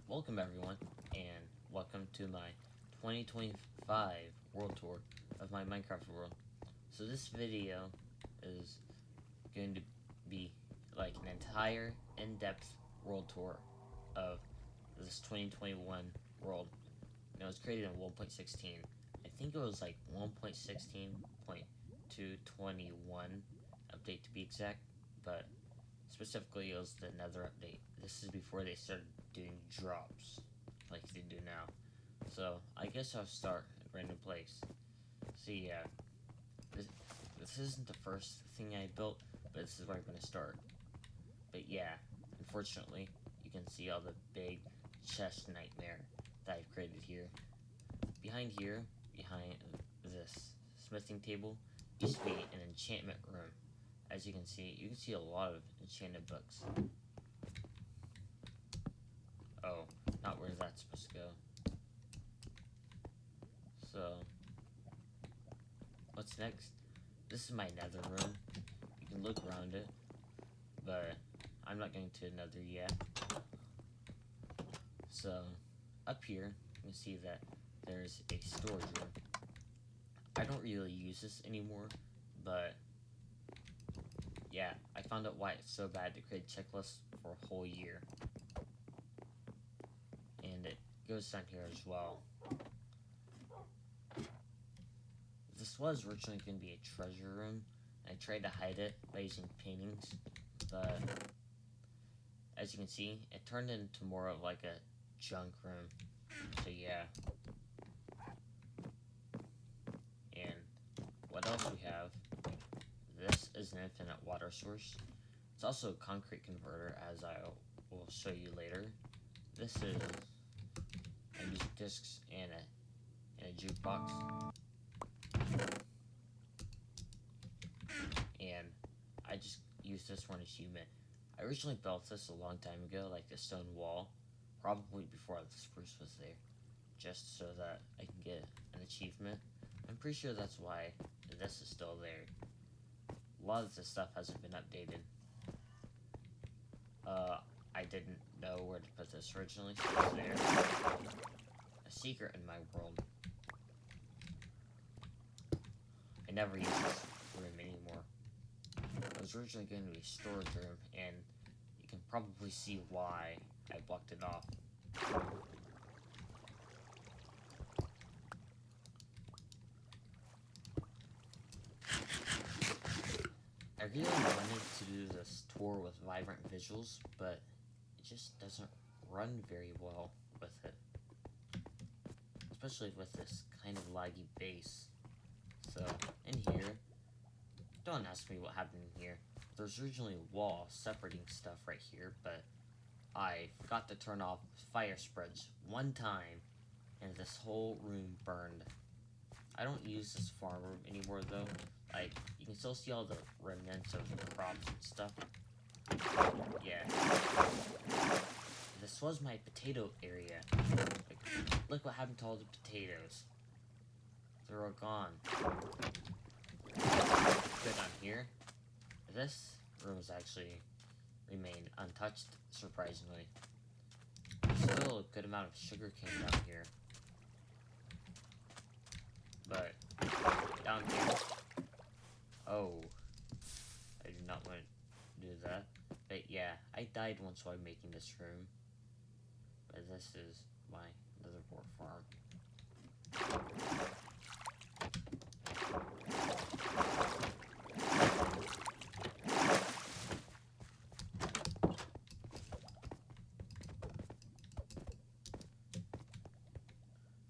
Welcome everyone, and welcome to my 2025 World Tour of my Minecraft world. So this video is going to be like an entire in-depth world tour of this 2021 world. And it was created in 1.16. I think it was like 1.16.221 update to be exact, but specifically it was the Nether update. This is before they started doing drops like they do now. So I guess I'll start at a random place. So yeah, this isn't the first thing I built, but this is where I'm going to start. But yeah, unfortunately, you can see all the big chest nightmare that I've created here. Behind this smithing table, used to be an enchantment room. As you can see a lot of enchanted books. Oh, not where that's supposed to go. So, what's next? This is my nether room. You can look around it, but I'm not going to nether yet. So, up here, you can see that there's a storage room. I don't really use this anymore, but yeah, I found out why it's so bad to create checklists for a whole year. And it goes down here as well. This was originally going to be a treasure room. I tried to hide it by using paintings, but as you can see, it turned into more of like a junk room. So yeah. And what else we have? This is an infinite water source. It's also a concrete converter, as I will show you later. This is music discs and a jukebox. And I just used this for an achievement. I originally built this a long time ago, like the stone wall, probably before the spruce was there, just so that I can get an achievement. I'm pretty sure that's why this is still there. A lot of this stuff hasn't been updated. I didn't know where to put this originally, so it's there. A secret in my world. I never use this room anymore. It was originally going to be a storage room, and you can probably see why I blocked it off. I really wanted to do this tour with vibrant visuals, but it just doesn't run very well with it. Especially with this kind of laggy base. So, in here, don't ask me what happened in here. There's originally a wall separating stuff right here, but I forgot to turn off fire spreads one time, and this whole room burned. I don't use this farm room anymore though. Like, you can still see all the remnants of the crops and stuff. Yeah. This was my potato area. Like, look what happened to all the potatoes. They're all gone. Good on here. This room has actually remained untouched, surprisingly. There's still a good amount of sugar cane down here. But down here, oh, I did not want to do that. But yeah, I died once while making this room. But this is my Netherport farm.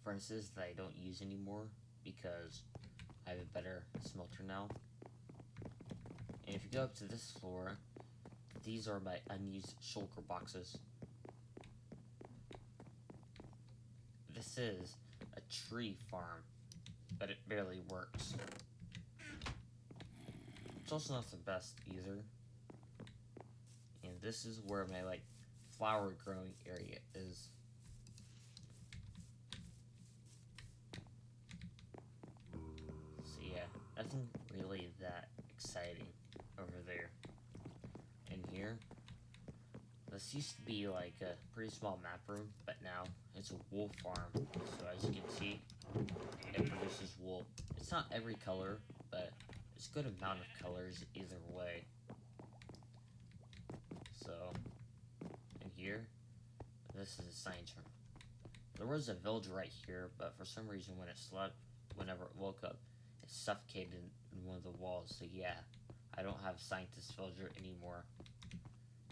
Furnaces that I don't use anymore because I have a better smelter now. And if you go up to this floor, these are my unused shulker boxes. This is a tree farm, but it barely works. It's also not the best either. And this is where my flower growing area is. So yeah, nothing really that exciting over there. And here, this used to be like a pretty small map room, but now it's a wool farm. So as you can see, it produces wool. It's not every color, but it's a good amount of colors either way. So, in here, this is a science room. There was a villager right here, but for some reason when it slept, whenever it woke up, it suffocated in one of the walls. So yeah, I don't have scientist villager anymore.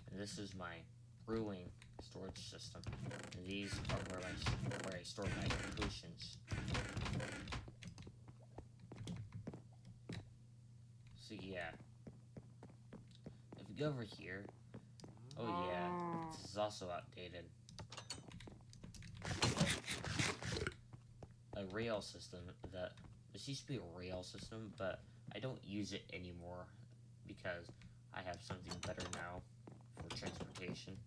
And this is my brewing storage system. And these are where I store my potions. So yeah, if we go over here, oh yeah, this is also outdated. A rail system that this used to be a rail system, but I don't use it anymore because I have something better now for transportation.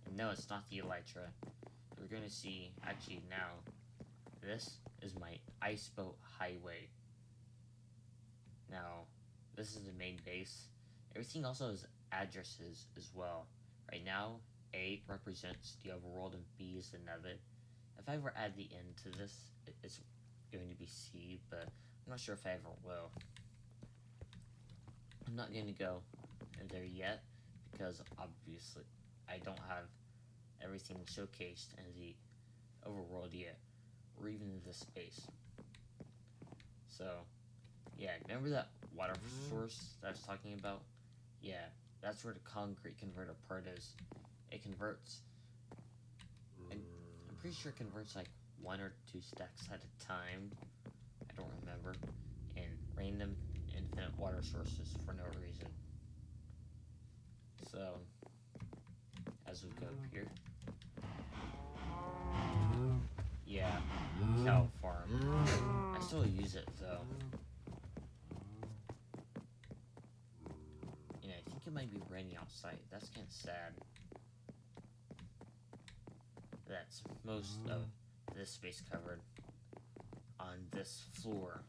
And no, it's not the Elytra. We're gonna see actually now. This is my ice boat highway. Now, this is the main base. Everything also has addresses as well. Right now, A represents the overworld and B is the Nether. If I ever add the N to this, it's going to be C, but I'm not sure if I ever will. I'm not going to go in there yet because obviously I don't have everything showcased in the overworld yet, or even in this space. So, yeah, remember that water source that I was talking about? Yeah, that's where the concrete converter part is. It converts, and I'm pretty sure it converts like 1 or 2 stacks at a time. I don't remember. And random infinite water sources for no reason. So, as we go up here, yeah, cow farm. I still use it though. Yeah, I think it might be raining outside. That's kind of sad. That's most of this space covered on this floor.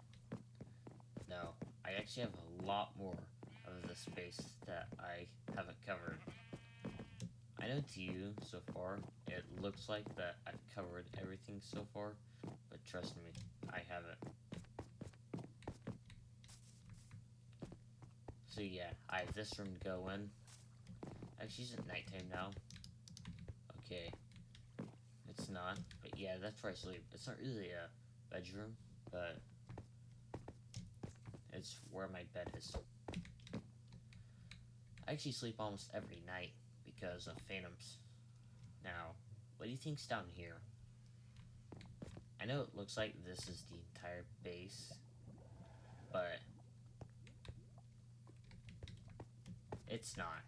No, I actually have a lot more of the space that I haven't covered. I know to you so far, it looks like that I've covered everything so far, but trust me, I haven't. So yeah, I have this room to go in. Actually, it's at nighttime now. Okay, it's not, but yeah, that's where I sleep. It's not really a bedroom, but it's where my bed is. I actually sleep almost every night because of phantoms. Now, what do you think's down here? I know it looks like this is the entire base, but it's not.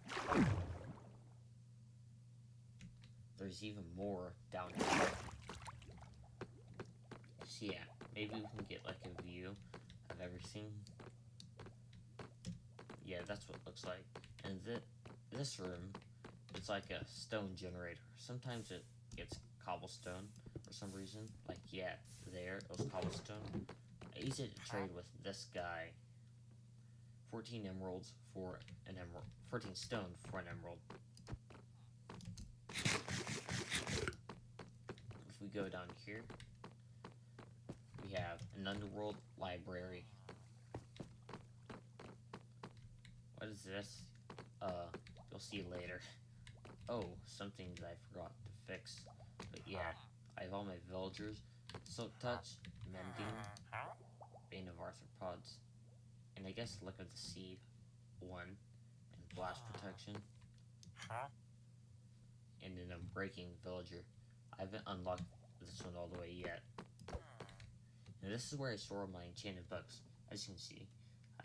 There's even more down here. So yeah, maybe we can get like a view of everything. Yeah, that's what it looks like. And this room, it's like a stone generator. Sometimes it gets cobblestone for some reason. Like, yeah, there, it was cobblestone. I use it to trade with this guy. 14 emeralds for an emerald. 14 stone for an emerald. If we go down here, we have an underworld library. What is this? You'll see later. Oh, something that I forgot to fix. But yeah, I have all my villagers. Silk Touch, Mending, Bane of Arthropods, and I guess Look of the Sea 1, and Blast Protection. And then I'm Breaking Villager. I haven't unlocked this one all the way yet. Now this is where I store my enchanted books. As you can see,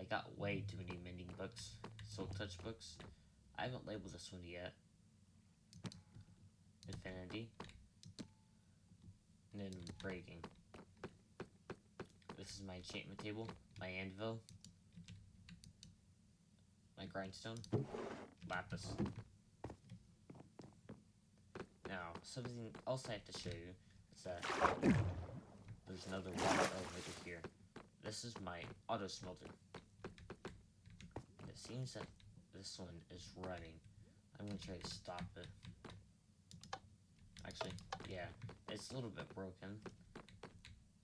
I got way too many mending books, Silk Touch books. I haven't labeled this one yet. Infinity. And then Breaking. This is my enchantment table, my anvil, my grindstone, lapis. Now, something else I have to show you is that there's another water elevator here. This is my auto smelter. It seems that this one is running. I'm going to try to stop it. Actually, yeah, it's a little bit broken.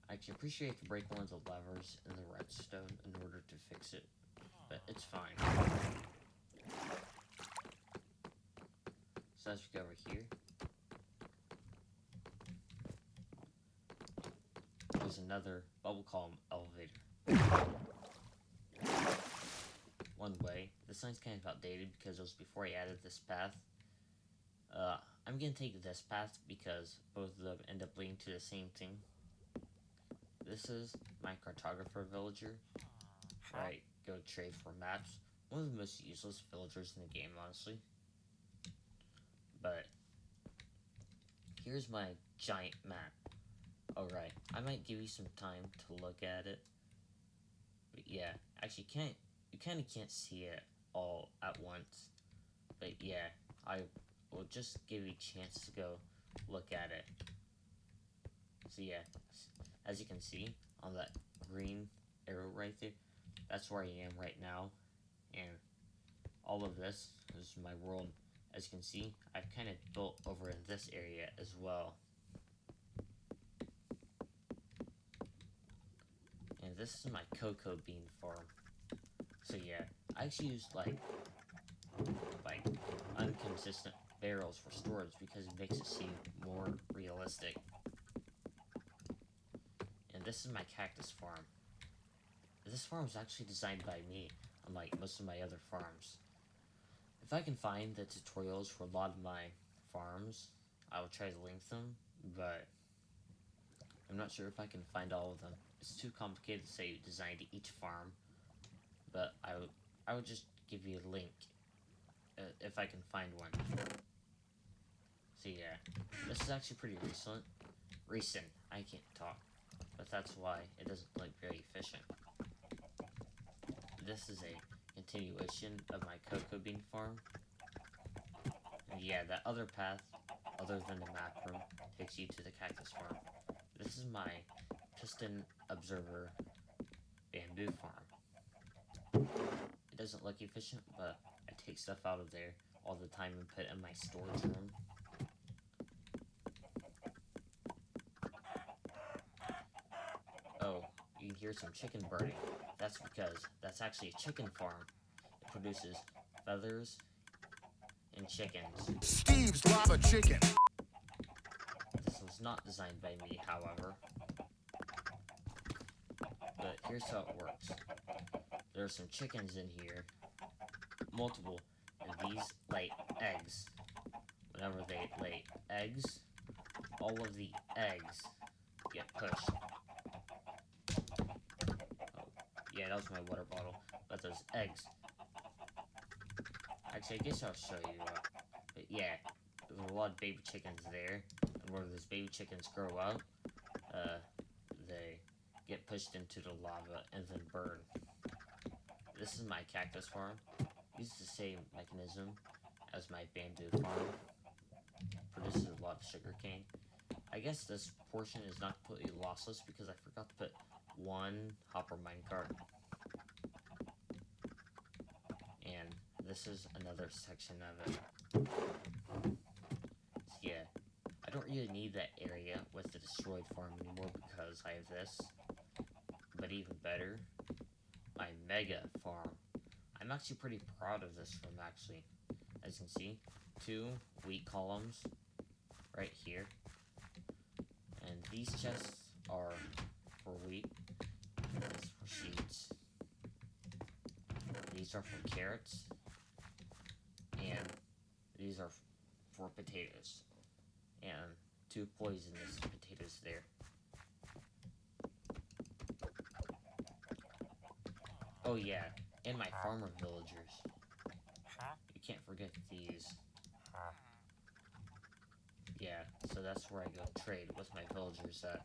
I can appreciate to break one of the levers in the redstone in order to fix it, but it's fine. So as we go over here, there's another bubble column elevator. One way. The sign's kind of outdated because it was before I added this path. I'm gonna take this path because both of them end up leading to the same thing. This is my cartographer villager, where I go trade for maps. One of the most useless villagers in the game, honestly. But here's my giant map. Alright, I might give you some time to look at it. But yeah, actually you kinda can't see it all at once. But yeah, I will just give you a chance to go look at it. So yeah, as you can see on that green arrow right there, that's where I am right now. And all of this is my world. As you can see, I've kind of built over in this area as well. And this is my cocoa bean farm. So yeah, I actually use like inconsistent barrels for storage because it makes it seem more realistic. And this is my cactus farm. This farm was actually designed by me, unlike most of my other farms. If I can find the tutorials for a lot of my farms, I will try to link them, but I'm not sure if I can find all of them. It's too complicated to say designed each farm, but I would just give you a link if I can find one. So yeah, this is actually pretty recent. I can't talk, but that's why it doesn't look very efficient. This is a continuation of my cocoa bean farm. And yeah, that other path, other than the map room, takes you to the cactus farm. This is my piston observer bamboo farm. It doesn't look efficient, but I take stuff out of there all the time and put it in my storage room. Oh, you can hear some chicken burning. That's because that's actually a chicken farm. It produces feathers and chickens. Steve's Lava Chicken. This was not designed by me, however. But here's how it works. There are some chickens in here, multiple, and these lay eggs. Whenever they lay eggs, all of the eggs get pushed. Oh, yeah, that was my water bottle. But those eggs. Actually, I guess I'll show you. But yeah, there's a lot of baby chickens there, and where those baby chickens grow up, they get pushed into the lava and then burn. This is my cactus farm. Uses the same mechanism as my bamboo farm. Produces a lot of sugarcane. I guess this portion is not completely lossless because I forgot to put one hopper minecart. And this is another section of it. So yeah, I don't really need that area with the destroyed farm anymore because I have this. But even better, my mega farm. I'm actually pretty proud of this farm, actually. As you can see, 2 wheat columns right here. And these chests are for wheat. This for seeds. These are for carrots. And these are for potatoes. And 2 poisonous potatoes there. Oh yeah, and my farmer villagers. You can't forget these. Yeah, so that's where I go trade with my villagers at.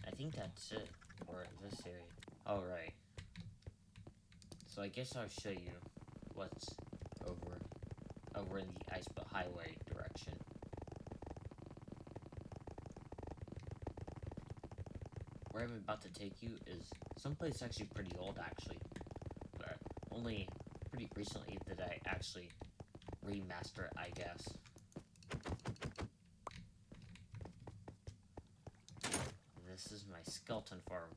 I think that's it for this area. Alright. So I guess I'll show you what's over in the Iceboat Highway direction. Where I'm about to take you is someplace actually pretty old, actually. But only pretty recently did I actually remaster it, I guess. my skeleton farm.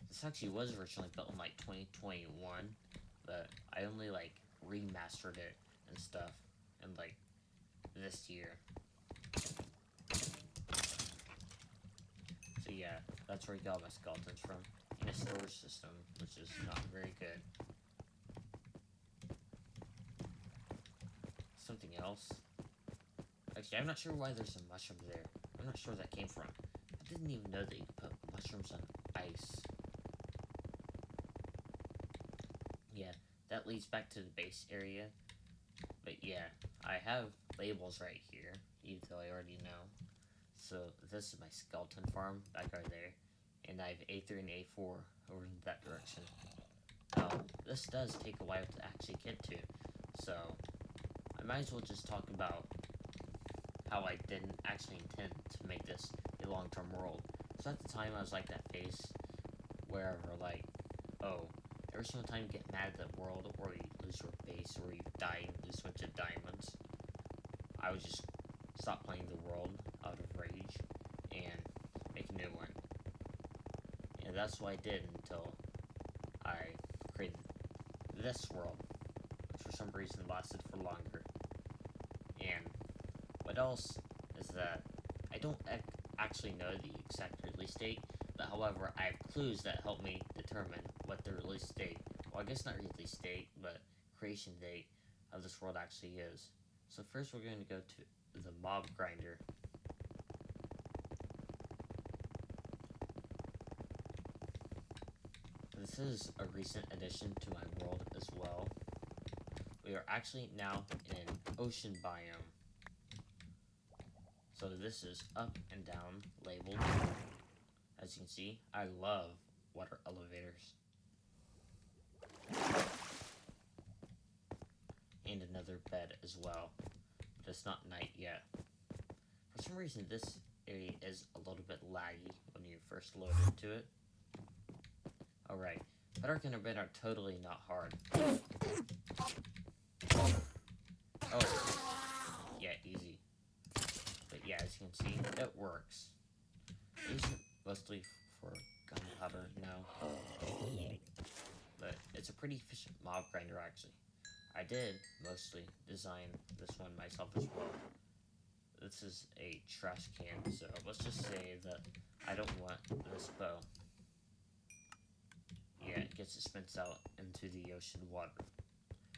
This actually was originally built in like 2021, but I only like remastered it and stuff in like this year. So yeah, that's where I got my skeletons from, in a storage system, which is not very good. Something else. Actually, I'm not sure why there's a mushroom there. I'm not sure where that came from. I didn't even know that you could put mushrooms on ice. Yeah, that leads back to the base area. But yeah, I have labels right here, even though I already know. So this is my skeleton farm back over there, and I have A3 and A4 over in that direction. Now, this does take a while to actually get to, so I might as well just talk about how I didn't actually intend to make this a long-term world. So at the time, I was like that phase wherever, like, oh, every single time you get mad at the world, or you lose your base, or you die and lose a bunch of diamonds, I would just stop playing the world out of rage and make a new one. And that's what I did until I created this world, which for some reason lasted for longer. And what else is that I don't actually know the exact release date, but however, I have clues that help me determine what the release date, well, I guess not release date, but creation date of this world actually is. So first we're going to go to the mob grinder. This is a recent addition to my world as well. We are actually now in an ocean biome. So this is up and down labeled. As you can see, I love water elevators. And another bed as well, but it's not night yet. For some reason, this area is a little bit laggy when you first load into it. Alright, Dark and Urban are totally not hard. Oh, yeah, easy. But yeah, as you can see, it works. I use it mostly for gunpowder now. But it's a pretty efficient mob grinder, actually. I did mostly design this one myself as well. This is a trash can, so let's just say that I don't want this bow. Yeah, it gets dispensed out into the ocean water.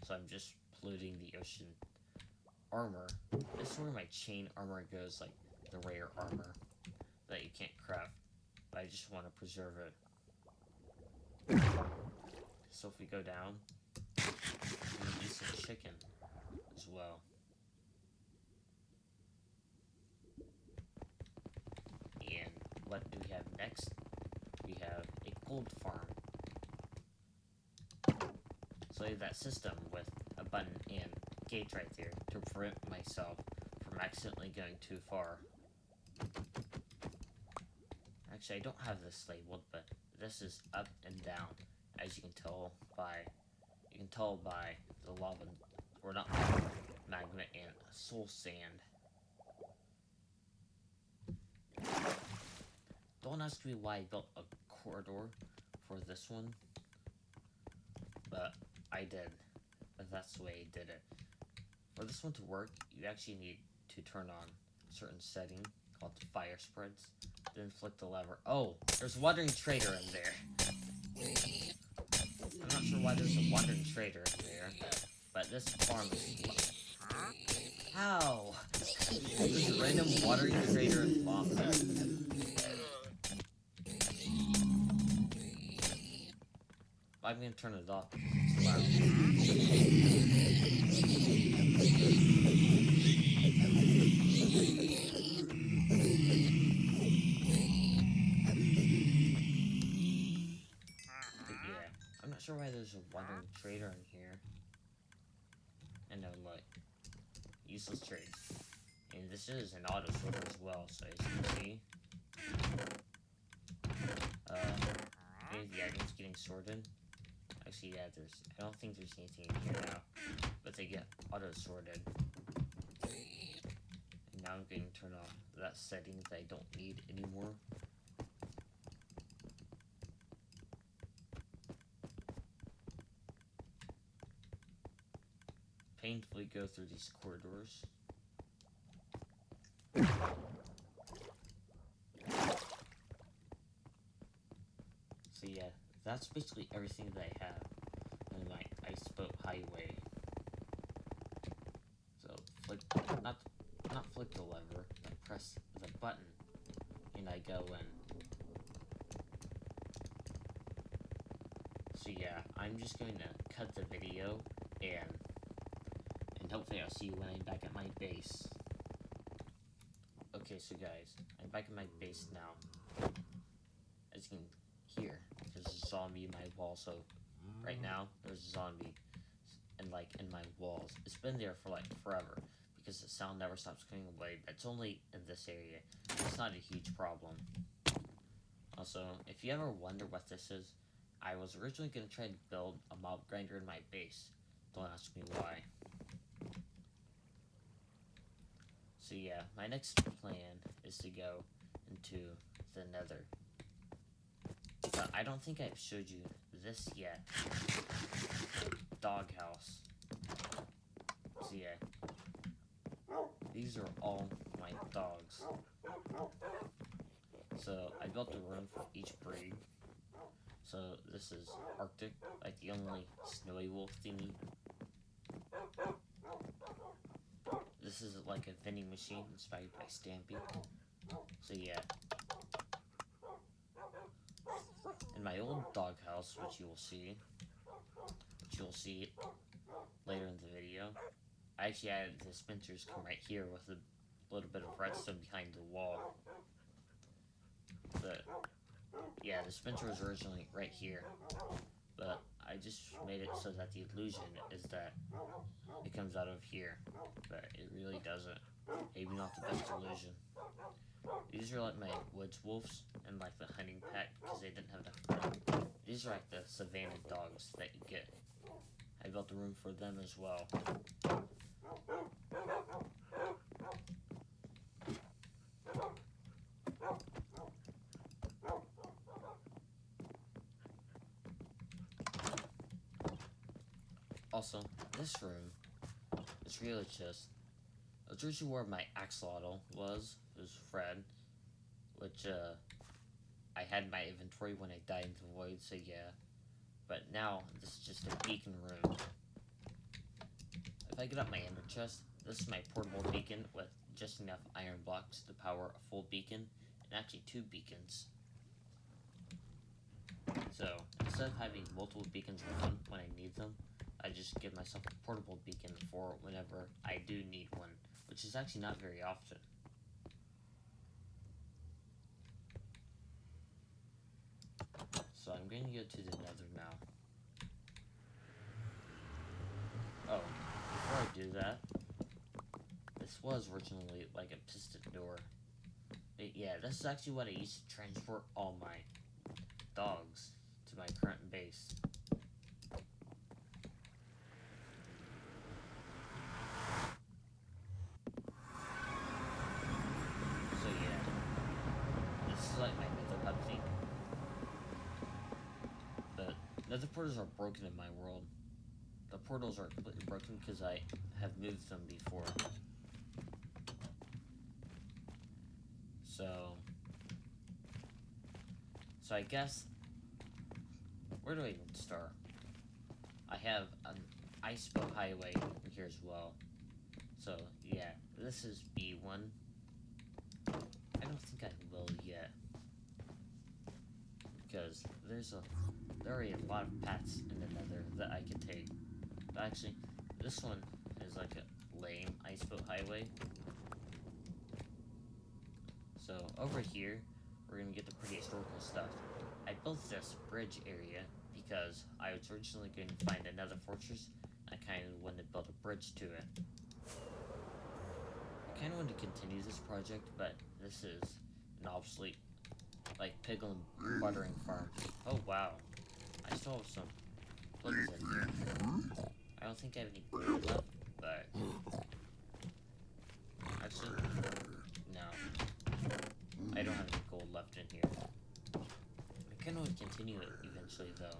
So I'm just polluting the ocean armor. This is where my chain armor goes, like the rare armor that you can't craft. But I just want to preserve it. So if we go down, we can eat some chicken as well. And what do we have next? We have a gold farm. So I have that system with a button and gates right there to prevent myself from accidentally going too far. Actually, I don't have this labeled, but this is up and down, as you can tell by the lava, or not lava, magma and soul sand. Don't ask me why I built a corridor for this one, but I did. But that's the way I did it. For this one to work, you actually need to turn on a certain setting called fire spreads. Then flick the lever. Oh, there's a wandering trader in there. I'm not sure why there's a wandering trader in there, but this farm is... How? There's a random wandering trader in lava. I'm gonna turn it off because it's loud. But yeah, I'm not sure why there's a wandering trader in here. And then like useless trades. And this is an auto sorter as well, so as you can see, the items getting sorted. Actually, yeah, I don't think there's anything in here now, but they get auto sorted. And now I'm going to turn off that setting that I don't need anymore. we go through these corridors. So yeah, that's basically everything that I have in my ice boat highway. So flick, not flick the lever, but press the button, and I go in. So yeah, I'm just going to cut the video, and hopefully I'll see you when I'm back at my base. Okay, so guys, I'm back at my base now. As you can hear, there's a zombie in my wall, so right now, there's a zombie in my walls. It's been there for forever, because the sound never stops coming away, but it's only in this area. It's not a huge problem. Also, if you ever wonder what this is, I was originally going to try to build a mob grinder in my base. Don't ask me why. So yeah, my next plan is to go into the Nether. But I don't think I've showed you this yet. Doghouse. So yeah, these are all my dogs. So I built a room for each breed. So this is Arctic, like the only snowy wolf thingy. This is like a vending machine inspired by Stampy. So yeah. In my old doghouse, which you will see later in the video, I actually added the dispensers come right here with a little bit of redstone behind the wall. But yeah, the dispenser was originally right here, but I just made it so that the illusion is that it comes out of here, but it really doesn't. Maybe not the best illusion. These are like my woods wolves and like the hunting pack because they didn't have enough room. These are like the savannah dogs that you get. I built a room for them as well. Also, this room is really just, it's originally where my axolotl was. It was Fred, which I had in my inventory when I died in the void, so yeah. But now, this is just a beacon room. If I get up my ender chest, this is my portable beacon with just enough iron blocks to power a full beacon, and actually 2 beacons. So, instead of having multiple beacons running when I need them, I just give myself a portable beacon for whenever I do need one, which is actually not very often. So I'm going to go to the Nether now. Oh, before I do that, this was originally like a piston door. But yeah, this is actually what I used to transport all my dogs to my current base. So yeah, this is like my Nether hub thing. The Nether portals are broken in my world. The portals are completely broken because I have moved them before. So I guess, where do I even start? I have an ice boat highway here as well. So yeah, this is B1. I don't think I will yet, because there are a lot of paths in the Nether that I can take. But actually, this one is like a lame ice boat highway. So over here, we're gonna get the pretty historical stuff. I built this bridge area because I was originally going to find another fortress. I kind of wanted to build a bridge to it. I kind of want to continue this project, but this is an obsolete, like, piglin buttering farm. Oh wow, I still have some plugs in here. I don't think I have any gold left, but actually, no, I don't have any gold left in here. I kind of want to continue it eventually, though.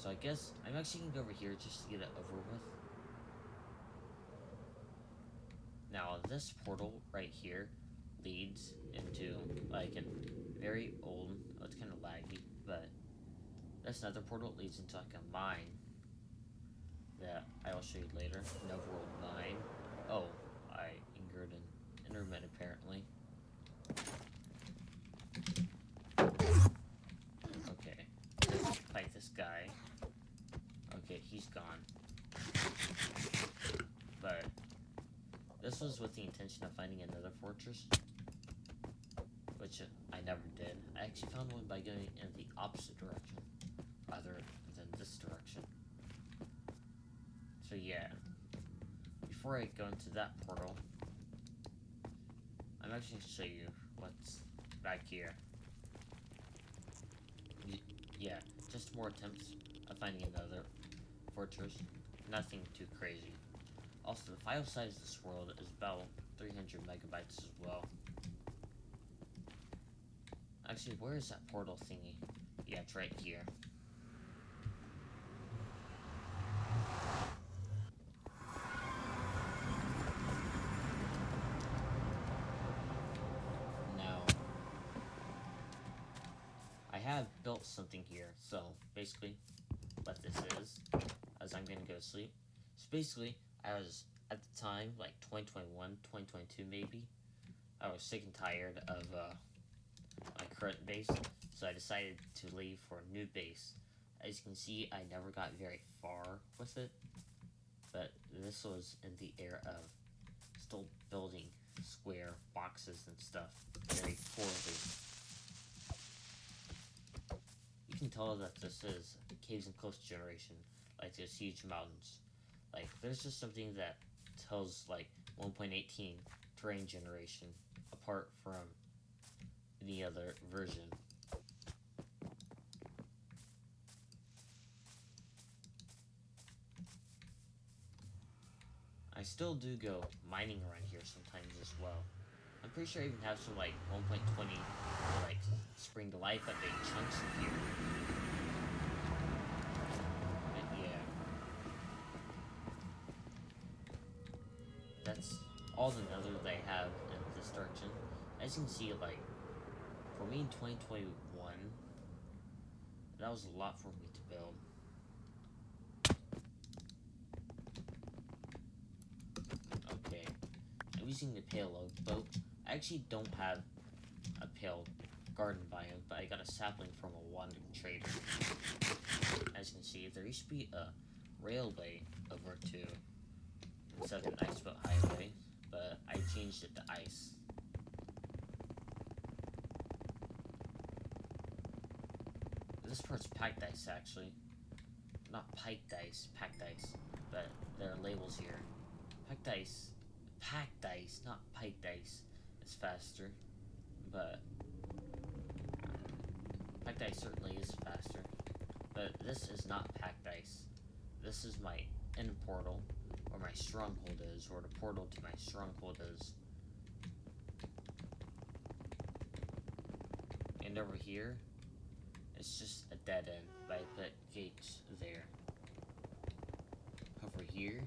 So I guess I'm actually gonna go over here just to get it over with. Now this portal right here leads into like a very old, oh, it's kind of laggy, but this nether portal leads into like a mine that I will show you later. An overworld mine. Oh, I incurred an internet apparently. Okay, let's fight this guy. Okay, he's gone. But this was with the intention of finding another fortress, which I never did. I actually found one by going in the opposite direction, rather than this direction. So yeah, before I go into that portal, I'm actually going to show you what's back here. Yeah, just more attempts of finding another fortress. Nothing too crazy. Also, the file size of this world is about 300 megabytes as well. Actually, where is that portal thingy? Yeah, it's right here. Now, I have built something here. So, basically, what this is, as I'm gonna go to sleep. So basically, I was, at the time, like 2021, 2022 maybe, I was sick and tired of my current base, so I decided to leave for a new base. As you can see, I never got very far with it, but this was in the era of still building square boxes and stuff very poorly. You can tell that this is Caves and Cliffs generation, like those huge mountains. Like, there's just something that tells, like, 1.18 terrain generation apart from any other version. I still do go mining around here sometimes as well. I'm pretty sure I even have some, like, 1.20, like, spring to life update chunks in here. But yeah. That's all the nether they have in this direction. As you can see, like, for me in 2021, that was a lot for me to build. Okay, I'm using the pale oak boat. I actually don't have a pale garden biome, but I got a sapling from a wandering trader. As you can see, there used to be a railway over to instead of an ice boat highway, but I changed it to ice. This part's packed ice, actually. Not piked ice, packed ice, but there are labels here. Packed ice, not piked ice. It's faster, but packed ice certainly is faster. But this is not packed ice. This is my end portal, where my stronghold is, or the portal to my stronghold is. And over here, it's just a dead end, but I put gates there. Over here,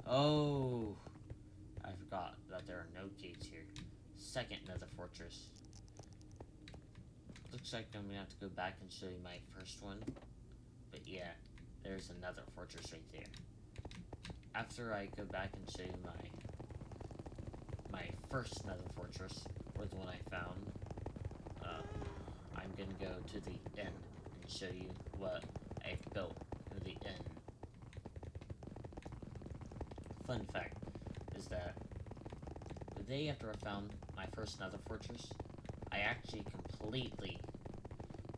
oh, I forgot that there are no gates here. Second nether fortress. Looks like I'm gonna have to go back and show you my first one. But yeah, there's another fortress right there. After I go back and show you my first nether fortress, or the one I found, I'm gonna go to the end and show you what I've built in the end. Fun fact is that the day after I found my first nether fortress, I actually completely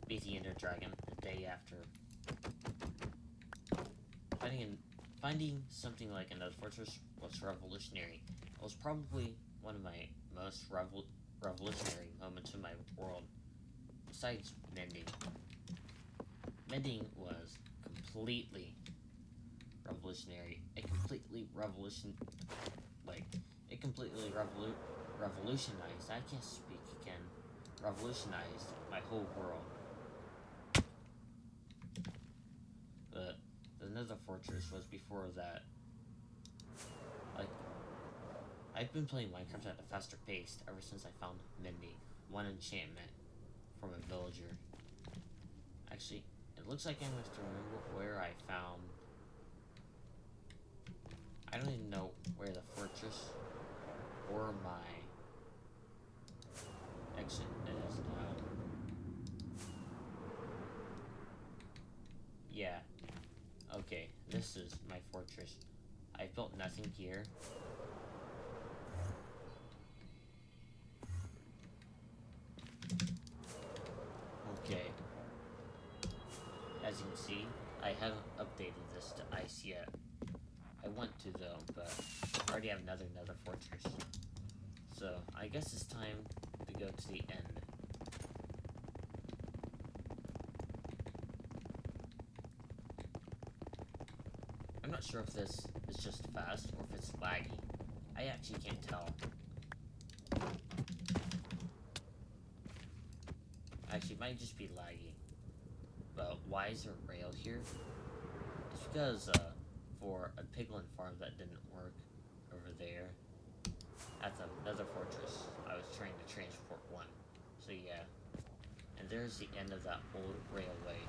beat the Ender Dragon the day after. Finding something like another fortress was revolutionary. It was probably one of my most revolutionary moments in my world, besides mending. Mending was completely revolutionary. It completely revolutionized. I can't speak again. revolutionized my whole world. But the Nether Fortress was before that. Like, I've been playing Minecraft at a faster pace ever since I found Mindy, one enchantment from a villager. Actually, it looks like I must remember where I found. I don't even know where the fortress or my exit is now. Yeah. Okay, this is my fortress. I built nothing here. Okay. As you can see, I haven't updated this to ice yet. I want to though, but I already have another Nether fortress. So I guess it's time to go to the end. I'm not sure if this is just fast or if it's laggy. I actually can't tell. Actually, it might just be laggy. But why is there rail here? It's because for a piglin farm that didn't work over there at the Nether Fortress, I was trying to transport one. So yeah. And there's the end of that old railway.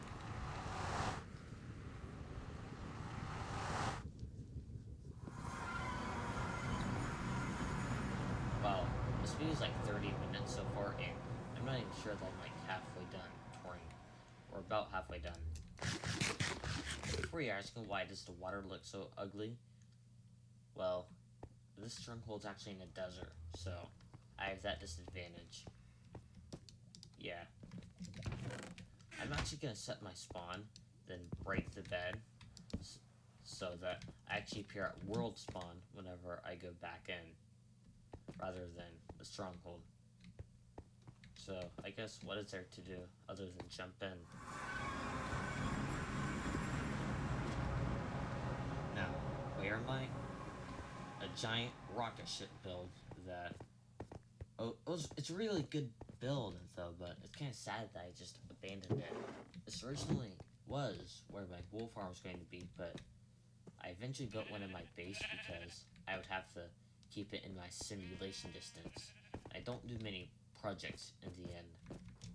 Wow, this video is like 30 minutes so far, and I'm not even sure that I'm like halfway done touring. Or about halfway done. Before you're asking why does the water look so ugly? Well, this stronghold's actually in a desert, so I have that disadvantage. Yeah. I'm actually gonna set my spawn, then break the bed, so that I actually appear at world spawn whenever I go back in, rather than the stronghold. So, I guess what is there to do other than jump in? Now, where am I? A giant rocket ship build that... Oh, it's a really good build, though, but it's kind of sad that I just abandoned it. This originally was where my wool farm was going to be, but I eventually built one in my base because I would have to keep it in my simulation distance. I don't do many projects in the end.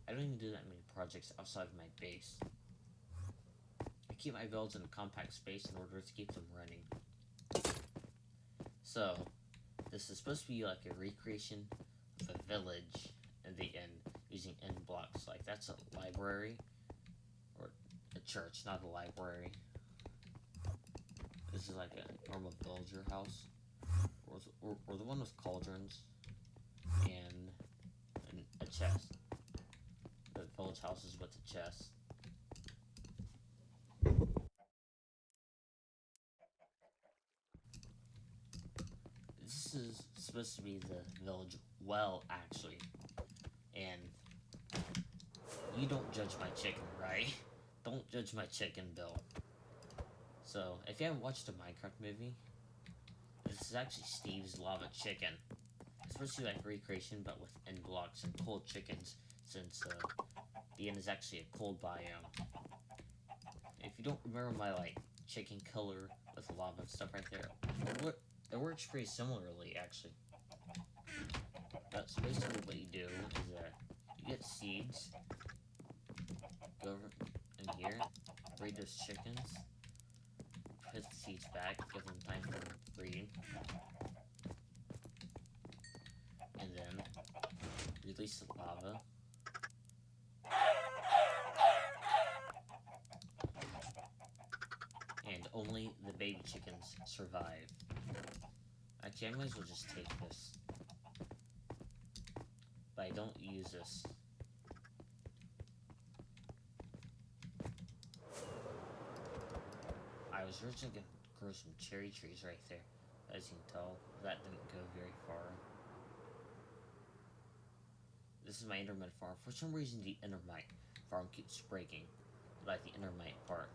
I don't even do that many projects outside of my base. I keep my builds in a compact space in order to keep them running. So, this is supposed to be like a recreation of a village in the end, using end blocks. Like, that's a library, or a church, not a library. This is like a normal villager house, or the one with cauldrons, and a chest. The village house is with a chest. This is supposed to be the village well, actually. And you don't judge my chicken, right? Don't judge my chicken, Bill. So, if you haven't watched a Minecraft movie, this is actually Steve's lava chicken. It's supposed to be like recreation, but with end blocks and cold chickens, since the end is actually a cold biome. If you don't remember my like chicken color with lava and stuff right there, it works pretty similarly, actually. That's basically what you do is that you get seeds, go over in here, breed those chickens, put the seeds back, give them time for breeding, and then release the lava. And only the baby chickens survive. Actually, I might as well just take this. But I don't use this. I was originally going to grow some cherry trees right there. As you can tell, that didn't go very far. This is my Endermite farm. For some reason, the Endermite farm keeps breaking. Like the Endermite part.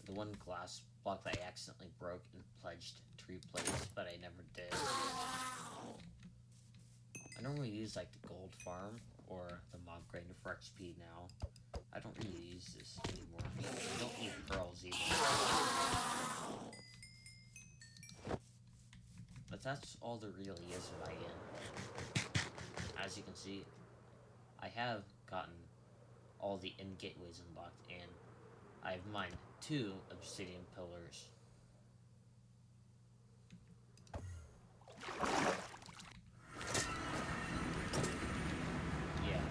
The one glass block that I accidentally broke and pledged to replace, but I never did. I normally use like the gold farm or the mob grinder for XP now. I don't really use this anymore. I don't need pearls either. But that's all there really is in my end. As you can see, I have gotten all the end gateways unlocked, and I've mined 2 obsidian pillars. Yeah.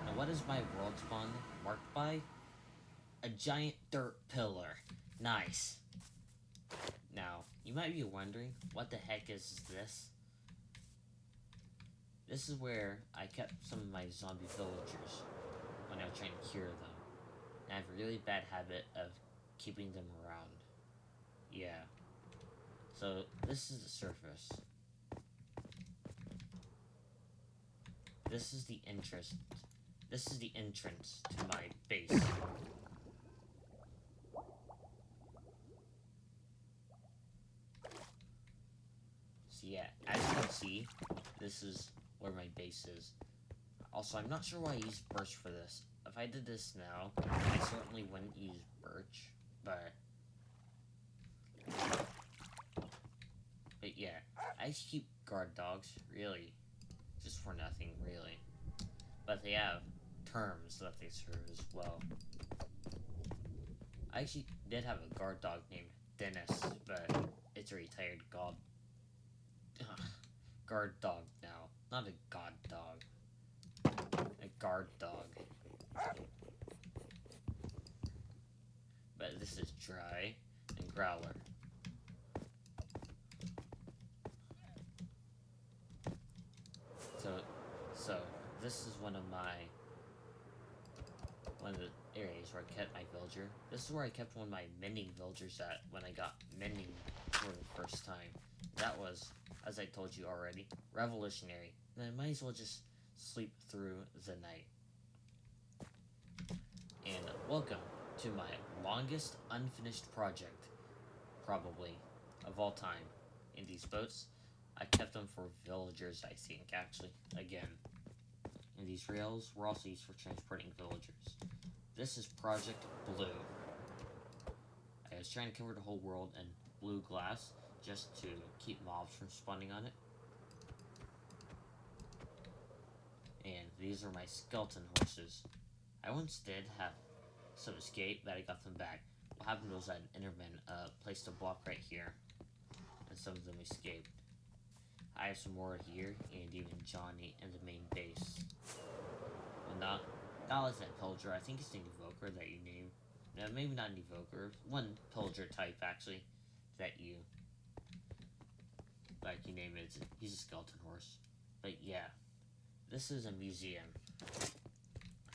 Now what is my world spawn marked by? A giant dirt pillar. Nice. Now, you might be wondering, what the heck is this? This is where I kept some of my zombie villagers when I was trying to cure them. And I have a really bad habit of keeping them around. Yeah. So, this is the surface. This is the entrance. This is the entrance to my base. So yeah, as you can see, this is where my base is. Also, I'm not sure why I used birch for this. If I did this now, I certainly wouldn't use birch, but yeah, I keep guard dogs, really, just for nothing, really. But they have terms that they serve as well. I actually did have a guard dog named Dennis, but it's a retired guard dog now, not a god dog. A guard dog. But this is Dry and Growler. So this is one of the areas where I kept my villager. This is where I kept one of my mending villagers at when I got mending for the first time. That was, as I told you already, revolutionary. And I might as well just sleep through the night. And welcome to my longest unfinished project, probably, of all time. In these boats, I kept them for villagers, I think, actually, again. And these rails were also used for transporting villagers. This is Project Blue. I was trying to cover the whole world in blue glass just to keep mobs from spawning on it. And these are my skeleton horses. I once did have some escape, but I got them back. What happened was that Enderman placed a block right here, and some of them escaped. I have some more here, and even Johnny in the main base. Well, not as that pillager. I think it's an evoker that you name. No, maybe not an evoker. One pillager type actually that you name it. He's a skeleton horse. But yeah, this is a museum.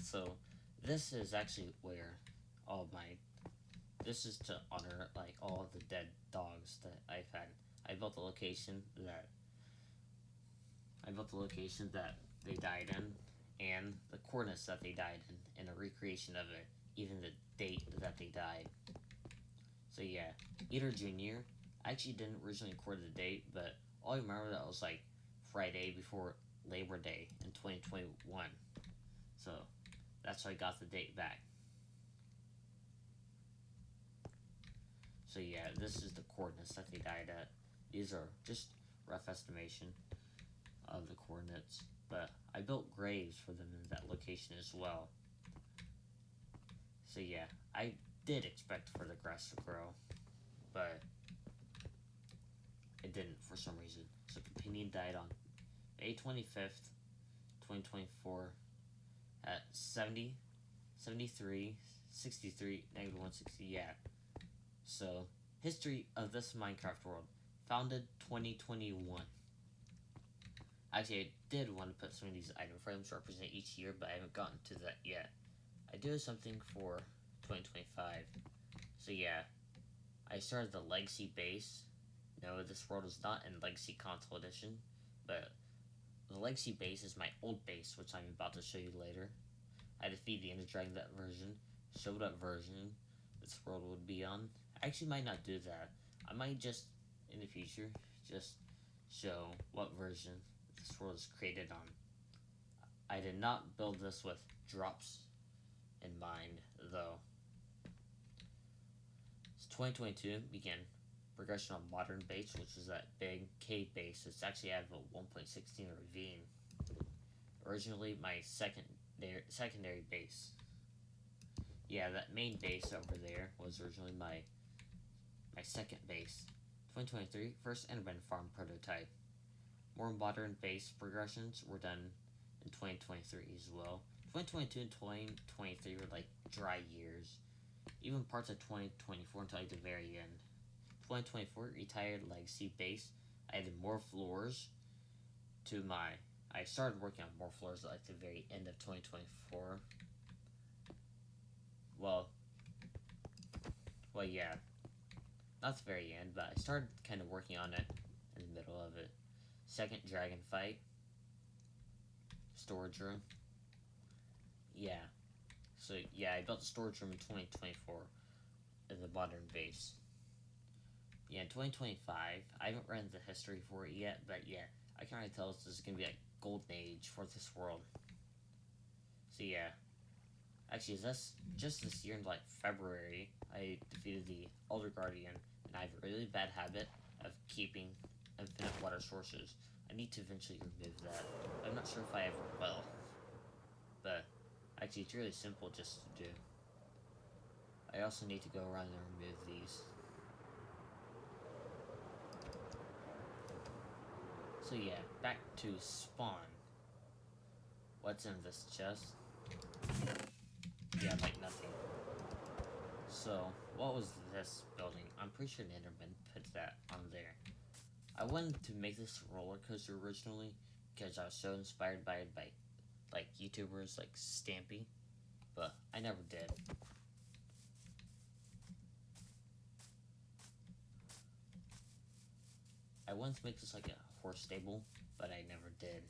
So this is actually where this is to honor like all the dead dogs that I've had. I built a location that they died in, and the coordinates that they died in, and a recreation of it, even the date that they died. So yeah, Eater Jr. I actually didn't originally record the date, but all I remember that was like Friday before Labor Day in 2021. So that's how I got the date back. So yeah, this is the coordinates that they died at. These are just rough estimation of the coordinates, but I built graves for them in that location as well. So yeah, I did expect for the grass to grow, but it didn't for some reason. So Companion died on May 25th, 2024 at 70, 73, 63, negative 160, yeah. So, history of this Minecraft world, founded 2021. Actually, I did want to put some of these item frames to represent each year, but I haven't gotten to that yet. I do have something for 2025. So yeah, I started the Legacy base. No, this world is not in Legacy Console Edition, but the Legacy base is my old base, which I'm about to show you later. I defeated the Ender Dragon that version, show what version this world would be on. I actually might not do that. I might just, in the future, just show what version this world is created on. I did not build this with drops in mind, though. So 2022 began progression on modern base, which is that big cave base. It's actually out of a 1.16 ravine. Originally, my secondary base. Yeah, that main base over there was originally my second base. 2023, first Enderman farm prototype. More modern base progressions were done in 2023 as well. 2022 and 2023 were like dry years. Even parts of 2024 until like the very end. 2024 retired legacy base. I added more floors to my. I started working on more floors at like the very end of 2024. Well, yeah, not the very end, but I started kind of working on it in the middle of it. Second dragon fight. Storage room. Yeah. So, yeah, I built the storage room in 2024 in the modern base. Yeah, in 2025, I haven't read the history for it yet, but yeah, I can already tell this is going to be like golden age for this world. So, yeah. Actually, just this year in like February, I defeated the Elder Guardian, and I have a really bad habit of keeping infinite water sources. I need to eventually remove that. I'm not sure if I ever will. But actually, it's really simple just to do. I also need to go around and remove these. So yeah, back to spawn. What's in this chest? Yeah, like nothing. So, what was this building? I'm pretty sure Netherman put that on there. I wanted to make this roller coaster originally because I was so inspired by like YouTubers like Stampy, but I never did. I wanted to make this like a horse stable, but I never did.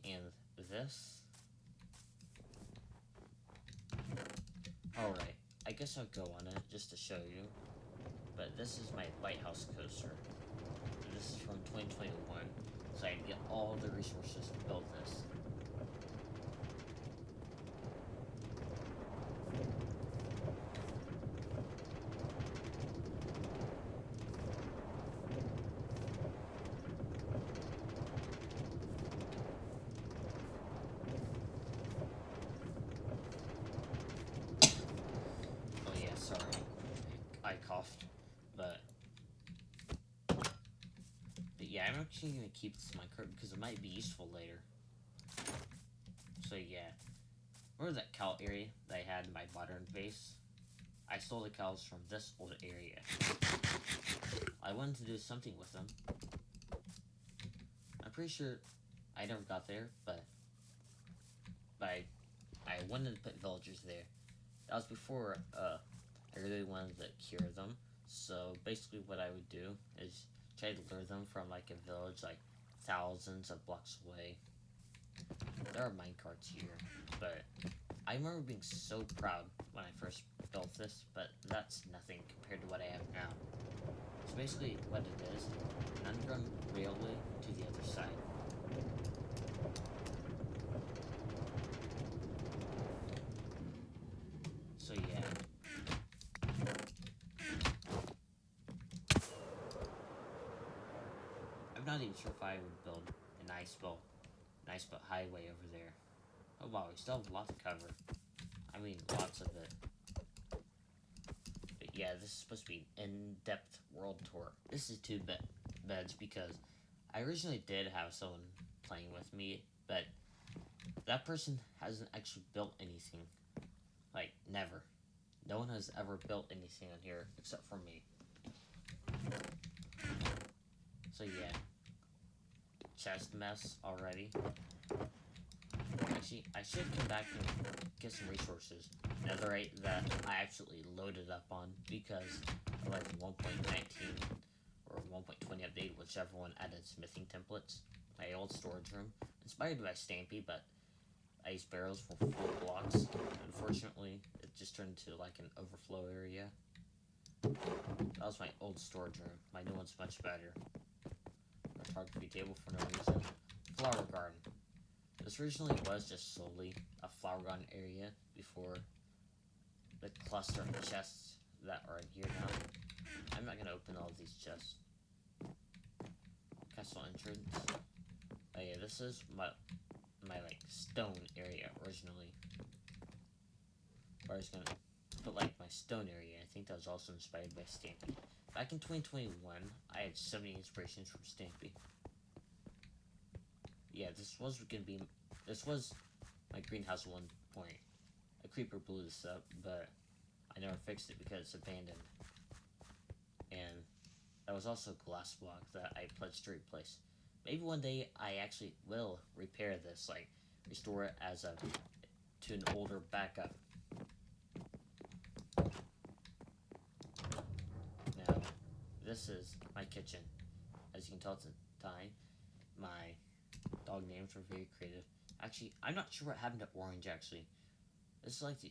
And this. Alright, I guess I'll go on it just to show you. But this is my lighthouse coaster. This is from 2021, so I had to get all the resources to build this. Oh yeah, sorry. I coughed. But yeah, I'm actually going to keep this in my crib because it might be useful later. So yeah. Remember that cow area that I had in my modern base? I stole the cows from this old area. I wanted to do something with them. I'm pretty sure I never got there, but I wanted to put villagers there. That was before I really wanted to cure them. So basically what I would do is try to lure them from like a village like thousands of blocks away. There are minecarts here, but I remember being so proud when I first built this, but that's nothing compared to what I have now. So basically what it is, an underground railway to the other side. So yeah. I'm not even sure if I would build a nice boat highway over there. Oh wow, we still have a lot to cover. I mean, lots of it. But yeah, this is supposed to be an in-depth world tour. This is two beds because I originally did have someone playing with me, but that person hasn't actually built anything. Like, never. No one has ever built anything on here except for me. So yeah. Chest mess already. Actually, I should come back and get some resources. Netherite that I actually loaded up on because of like 1.19 or 1.20 update, whichever one added smithing templates. My old storage room, inspired by Stampy, but I used barrels for full blocks. Unfortunately, it just turned into like an overflow area. That was my old storage room. My new one's much better. Photography table for no reason. Flower garden. This originally was just solely a flower garden area before the cluster of chests that are in here now. I'm not gonna open all of these chests. Castle entrance. Oh yeah, this is my like stone area originally. Where I was gonna put like my stone area. I think that was also inspired by Stampy. Back in 2021, I had so many inspirations from Stampy. Yeah, this was my greenhouse at one point. A creeper blew this up, but I never fixed it because it's abandoned. And that was also a glass block that I pledged to replace. Maybe one day I actually will repair this, like restore it as to an older backup. Now, this is my kitchen. As you can tell, it's a time. My dog names were very creative. Actually, I'm not sure what happened to Orange. Actually, this is like the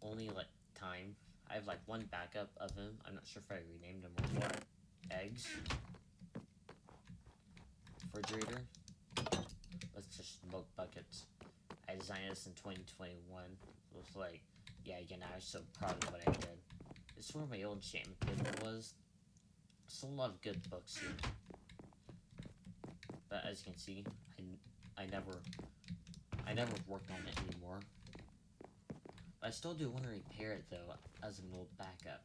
only like time I have like one backup of him. I'm not sure if I renamed him or what. Eggs. Refrigerator. Let's just milk buckets. I designed this in 2021. It was like, yeah, again, I was so proud of what I did. This is where my old enchantment table was. Still a lot of good books here. But as you can see, I never worked on it anymore. But I still do want to repair it though, as an old backup.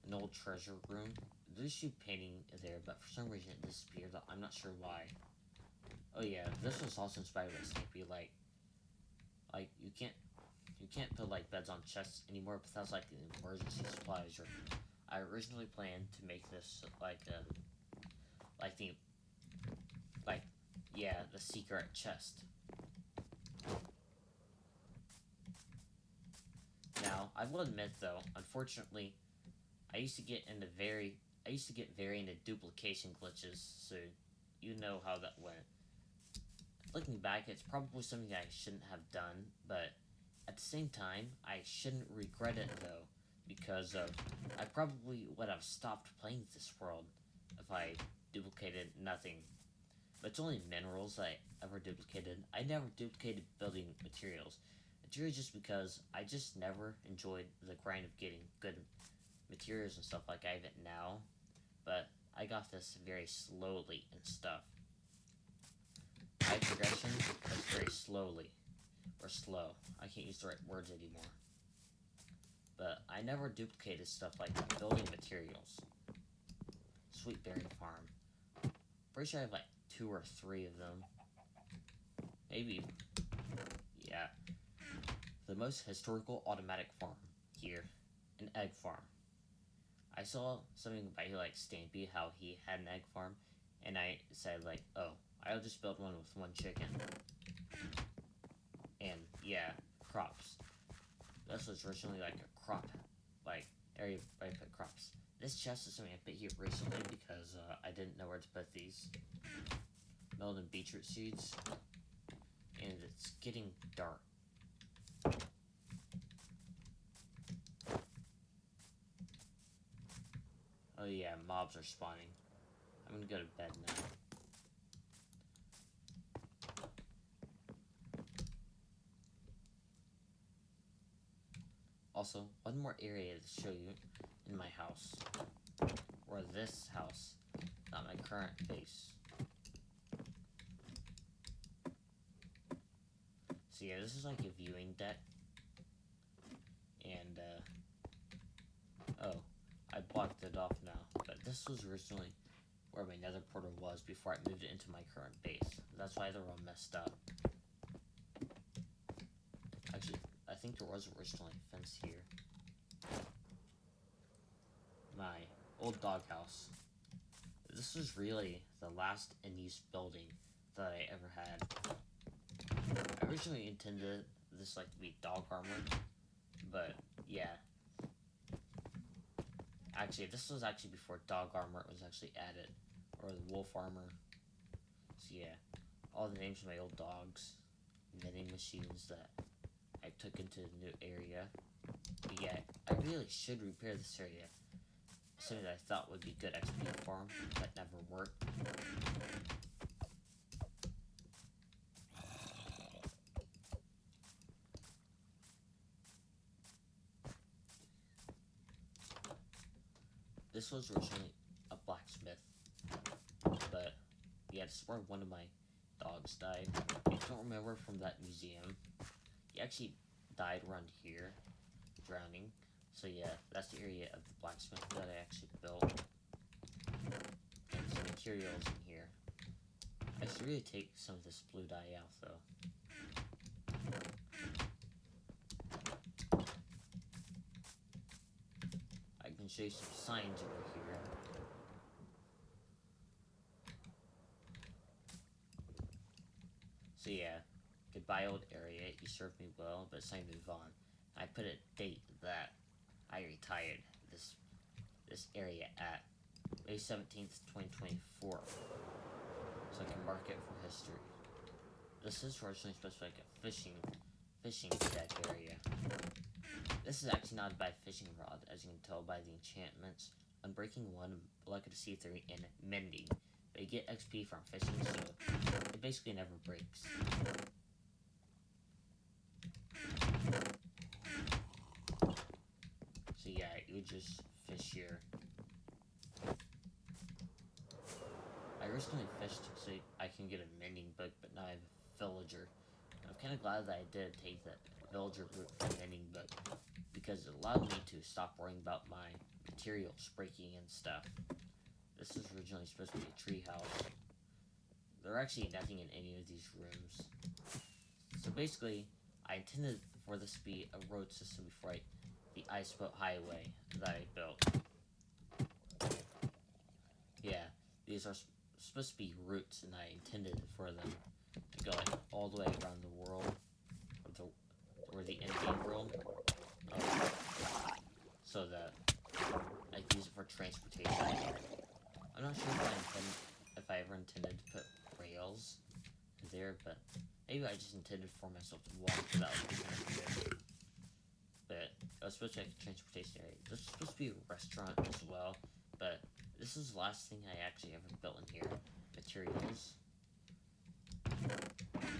An old treasure room. There's a painting there, but for some reason it disappeared. I'm not sure why. Oh yeah, this was also inspired by Snoopy. Like you can't put like beds on chests anymore, but that's like an emergency supplies room. I originally planned to make this like the secret chest. Now I will admit though, unfortunately, I used to get very into duplication glitches, so you know how that went. Looking back, it's probably something I shouldn't have done, but at the same time, I shouldn't regret it though, because I probably would have stopped playing this world if I duplicated nothing. But it's only minerals I ever duplicated. I never duplicated building materials. Materials just because I just never enjoyed the grind of getting good materials and stuff like I have it now. But I got this very slowly and stuff. My progression was very slowly. Or slow. I can't use the right words anymore. But I never duplicated stuff like building materials. Sweet berry farm. Pretty sure I have like 2 or 3 of them. Maybe. Yeah. The most historical automatic farm here. An egg farm. I saw something by like Stampy, how he had an egg farm, and I said like, oh, I'll just build one with 1 chicken. And yeah, crops. This was originally like a crop, like area where I put crops. This chest is something I put here recently because I didn't know where to put these. Melon and beetroot seeds, and it's getting dark. Oh yeah, mobs are spawning. I'm gonna go to bed now. Also, one more area to show you in my house. Or this house, not my current base. So yeah, this is like a viewing deck. And, oh, I blocked it off now. But this was originally where my nether portal was before I moved it into my current base. That's why they're all messed up. Actually, I think there was originally a fence here. My old doghouse. This was really the last in-use building that I ever had. I originally intended this like to be dog armor, but yeah. Actually, this was actually before dog armor was actually added, or the wolf armor. So yeah, all the names of my old dogs, vending machines that I took into the new area. But yeah, I really should repair this area. Something that I thought would be good XP farm, but never worked. This was originally a blacksmith, but yeah, this is where one of my dogs died. If you don't remember from that museum, he actually died around here, drowning. So yeah, that's the area of the blacksmith that I actually built. And some materials in here. I should really take some of this blue dye out though. I can show you some signs over here. So yeah, goodbye old area, you served me well, but it's time to move on. I put a date that I retired this area at May 17th, 2024. So I can mark it for history. This is originally supposed to be like a fishing deck area. This is actually not a bad fishing rod, as you can tell by the enchantments. Unbreaking 1, Lucky to see 3, and Mending. But you get XP from fishing, so it basically never breaks. So yeah, you would just fish here. I originally fished so I can get a mending book, but now I have a villager. I'm kind of glad that I did take that villager route for mending book, because it allowed me to stop worrying about my materials breaking and stuff. This was originally supposed to be a tree house. There are actually nothing in any of these rooms. So basically, I intended for this to be a road system before the ice boat highway that I built. Yeah, these are supposed to be routes, and I intended for them to go like all the way around the world, or the in-game world, so that I can use it for transportation. I'm not sure if I ever intended to put rails there, but maybe I just intended for myself to walk without it. But it was supposed to be like a transportation area. This was supposed to be a restaurant as well, but this is the last thing I actually ever built in here. Materials.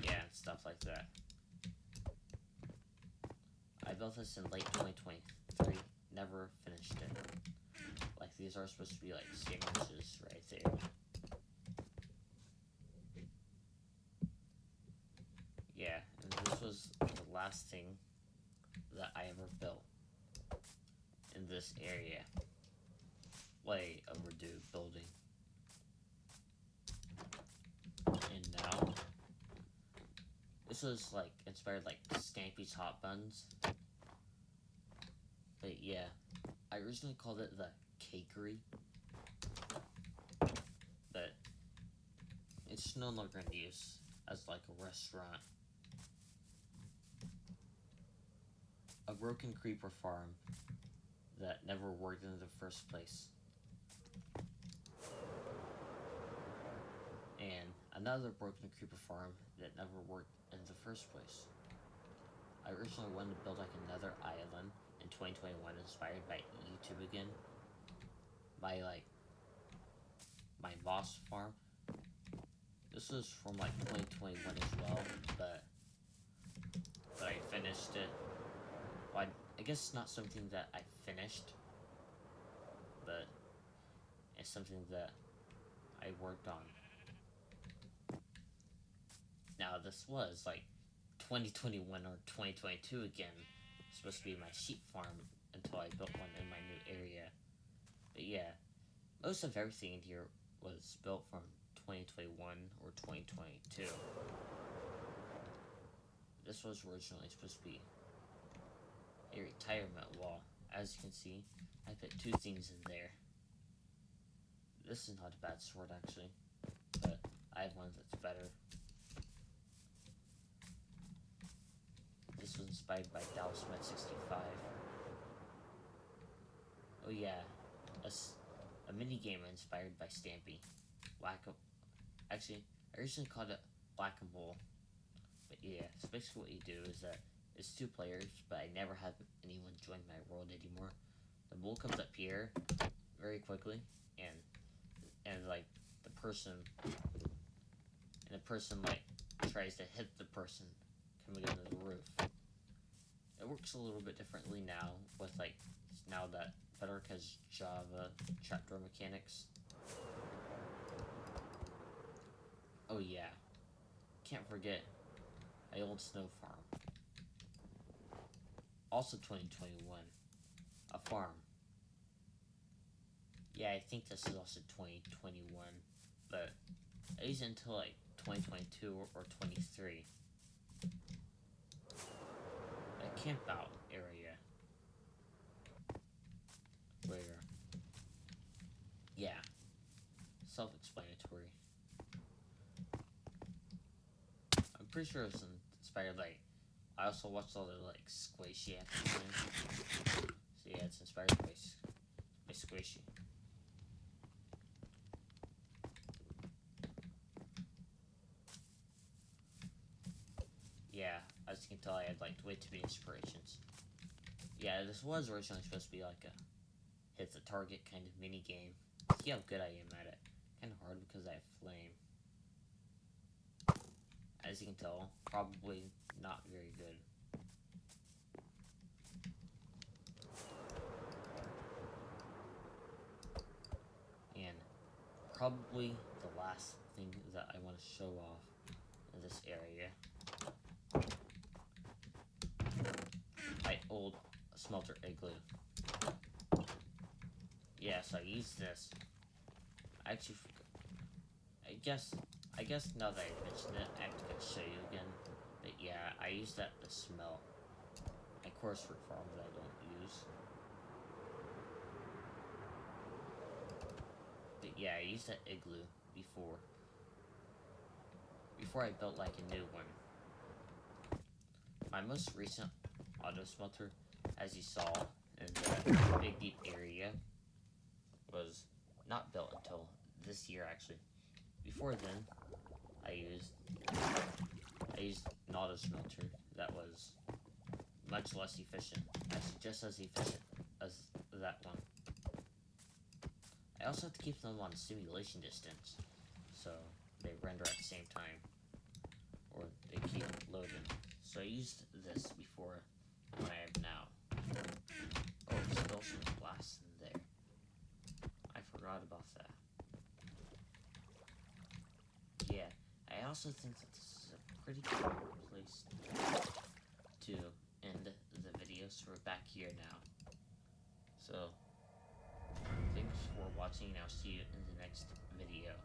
Yeah, and stuff like that. I built this in late 2023. Never finished it. Like, these are supposed to be like sandwiches right there. Yeah, and this was the last thing that I ever built in this area. Way overdue building. And now, this was like inspired like Stampy's Hot Buns. But yeah, I originally called it the Cakery, but it's no longer in use as like a restaurant. A broken creeper farm that never worked in the first place. And another broken creeper farm that never worked in the first place. I originally wanted to build like another island in 2021 inspired by YouTube again. My moss farm. This was from like 2021 as well, but I finished it. Well, I guess it's not something that I finished, but it's something that I worked on. Now this was like 2021 or 2022 again. It's supposed to be my sheep farm until I built one in my new area. But yeah, most of everything in here was built from 2021 or 2022. This was originally supposed to be a retirement wall. As you can see, I put 2 things in there. This is not a bad sword actually, but I have one that's better. This was inspired by DallasMed65. Oh yeah, a mini game inspired by Stampy. Actually, I originally called it Whack-a-Mole. But yeah, so basically what you do is that It's 2 players, but I never have anyone join my world anymore. The bull comes up here very quickly, and like the person like tries to hit the person coming under the roof. It works a little bit differently now with now that Bedrock has Java trapdoor mechanics. Oh yeah, can't forget my old snow farm. Also 2021, a farm. Yeah, I think this is also 2021, but at least until like 2022 or 23. A camp out area where, yeah, self-explanatory. I'm pretty sure it's inspired I also watched all the Squishy at the time. So yeah, it's inspired by Squishy. Yeah, as you can tell, I had way too many inspirations. Yeah, this was originally supposed to be like a hit the target kind of mini game. See how good I am at it. Kind of hard because I have flame. As you can tell, probably not very good. And probably the last thing that I want to show off in this area, my old smelter igloo. Yeah, so I used this. I actually forgot. I guess now that I mentioned it, I have to show you again. But yeah, I use that to smell my coursework farm that I don't use. But yeah, I used that igloo before I built like a new one. My most recent auto smelter, as you saw in the big deep area, was not built until this year actually. Before then, I used an auto smelter that was much less efficient. Actually, just as efficient as that one. I also have to keep them on simulation distance, so they render at the same time, or they keep loading. So I used this before what I have now. Oh, still some glass in there. I forgot about that. Yeah, I also think that this is a pretty good place to end the video, so we're back here now. So, thanks for watching, and I'll see you in the next video.